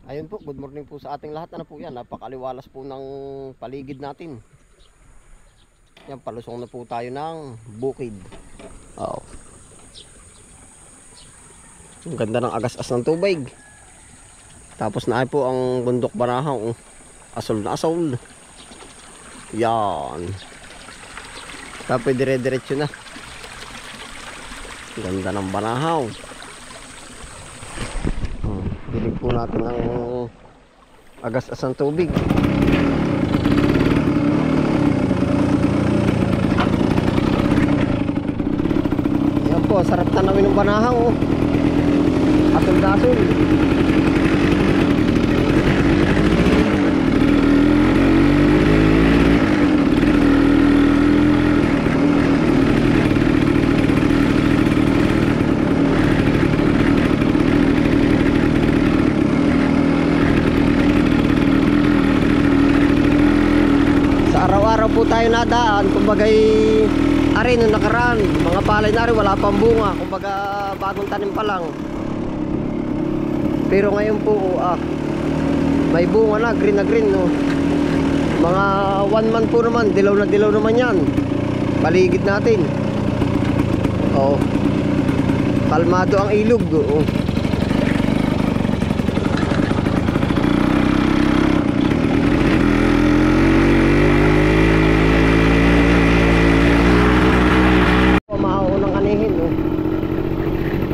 Ayun po, good morning po sa ating lahat. Ano po yan, napakaliwalas po ng paligid natin. Yan, palusong na po tayo ng bukid. Oh. Ang ganda ng agas-as ng tubig. Tapos na po ang bundok Banahaw. Asol na asol. Yan. Tapos dire-diretso na. Ganda ng Banahaw. Dilig po natin ang agas-as ng tubig. Yan po, sarap tanawin ng Banahaw. Asol na asol. Araw-araw po tayo nadaan, kumbagay ari nung nakaraan, mga palay na rin wala pang bunga, kumbaga bagong tanim pa lang. Pero ngayon po may bunga na, green no. Mga 1 month po naman, dilaw na dilaw naman yan. Paligid natin. Oh. Kalmado ang ilog. Oh.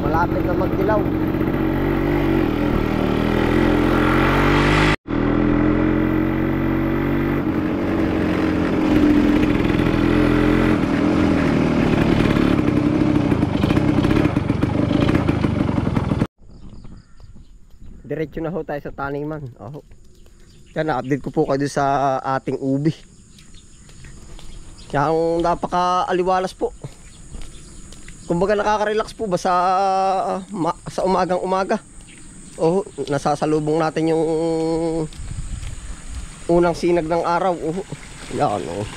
Malapit na magdilaw. Diretso na ho tayo sa taniman. Oh. Yan, na-update ko po kayo sa ating ubi. Yang napaka-aliwalas po. Kumbaga nakaka-relax po ba sa umagang umaga. Oh, nasasalubong natin yung unang sinag ng araw. Oh. Yan oh.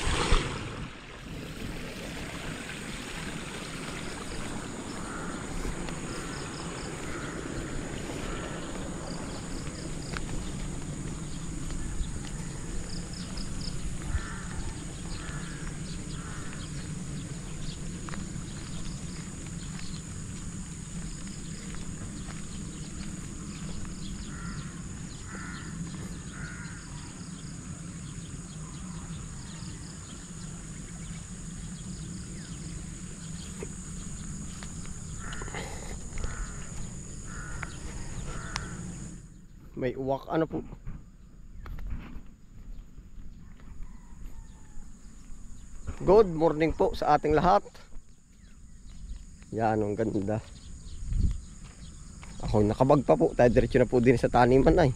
May uwak ano po. Good morning po sa ating lahat. Yan, ang ganda. Ako nakabag pa po. Tayo diretso na po din sa taniman ay.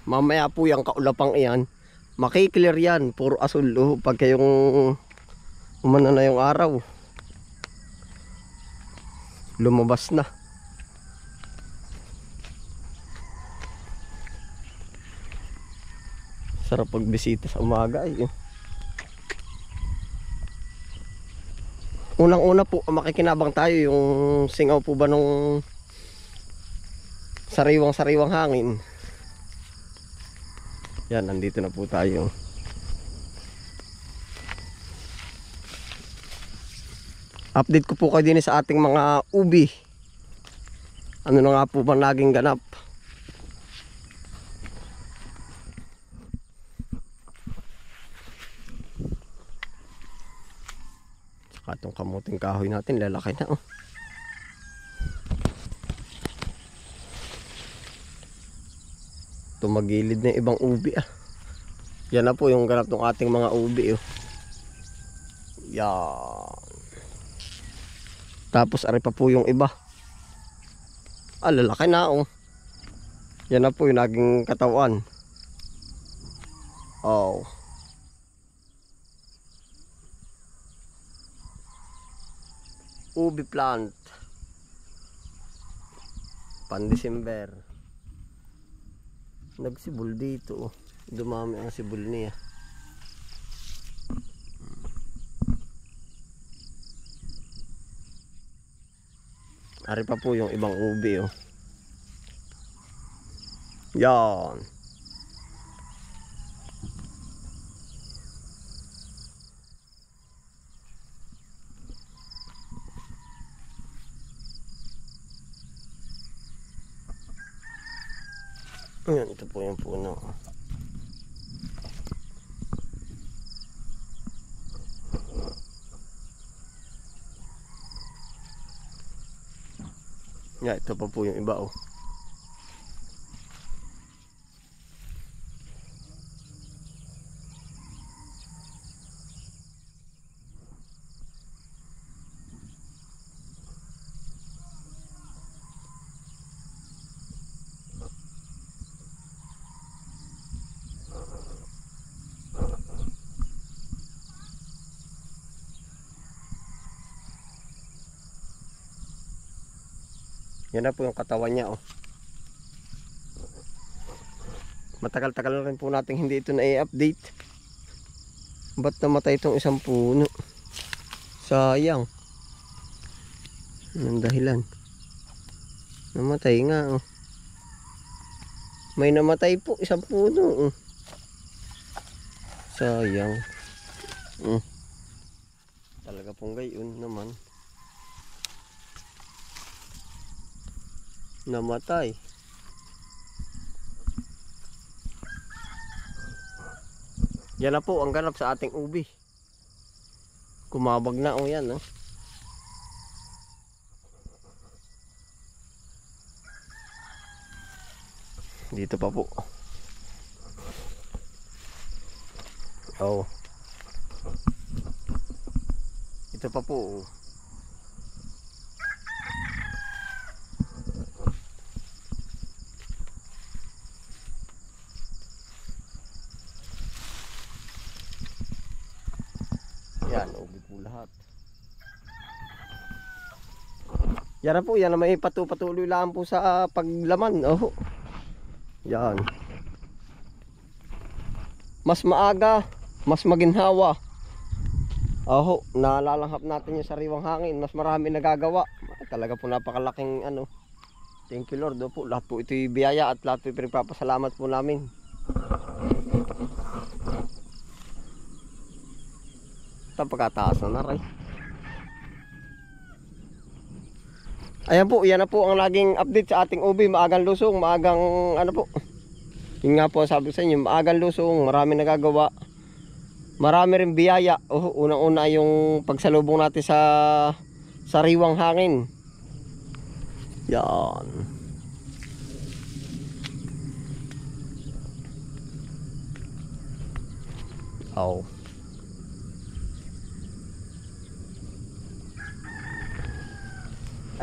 Mamaya po yung kaulapang iyan, makiklear yan, puro asul pagka yung umano na yung araw, lumabas na. Sarap pagbisita sa umaga ay. Unang-una po makikinabang tayo yung singaw po ba nung sariwang hangin. Yan, nandito na po tayo. Update ko po kayo din sa ating mga ubi. Ano na nga po bang naging ganap? Saka itong kamuting kahoy natin, lalaki na oh. Tumagilid na ibang ubi ah. Yan na po yung ganap ng ating mga ubi oh. Yan. Tapos ari pa po yung iba. Lalaki na oh. Yan na po yung naging katawan. Oh. Ubi plant. Pan-December. Nagsibol dito oh. Dumami ang sibol niya. Ari pa po yung ibang ubi oh. Yan. Ayan, ito po yung puno. Yan, ito pa po yung iba oh. Yan na po yung katawan niya oh. Matagal-tagal na rin po natin hindi ito na i-update. Ba't namatay itong isang puno? Sayang. Anong dahilan? Namatay nga oh. May namatay po isang puno oh. Sayang. Talaga pong gayon naman. Namatay. Yan na po ang ganap sa ating ubi. Kumabag na o yan no? Dito pa po. Oh. Ito pa po. Yan, ubi po lahat. Yan na po, yan na may patuloy lang po sa paglaman. Oh. Yan. Mas maaga, mas maginhawa. Oh, nalalanghap natin yung sariwang hangin. Mas marami nagagawa. Talaga po napakalaking ano. Thank you Lord. Po, lahat po ito'y biyaya at lahat po pinagpapasalamat po namin. Ito pagkataas na rin. Ayan po, yan na po ang laging update sa ating ubi. Maagang lusong, maagang ano po. Yun nga po sabi sa inyo, maagang lusong, marami nagagawa. Marami rin biyaya. Unang-una yung pagsalubong natin sa sariwang hangin. Yan. Oh.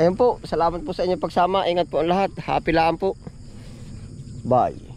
Ayun po, salamat po sa inyong pagsama. Ingat po ang lahat. Happy lang po. Bye.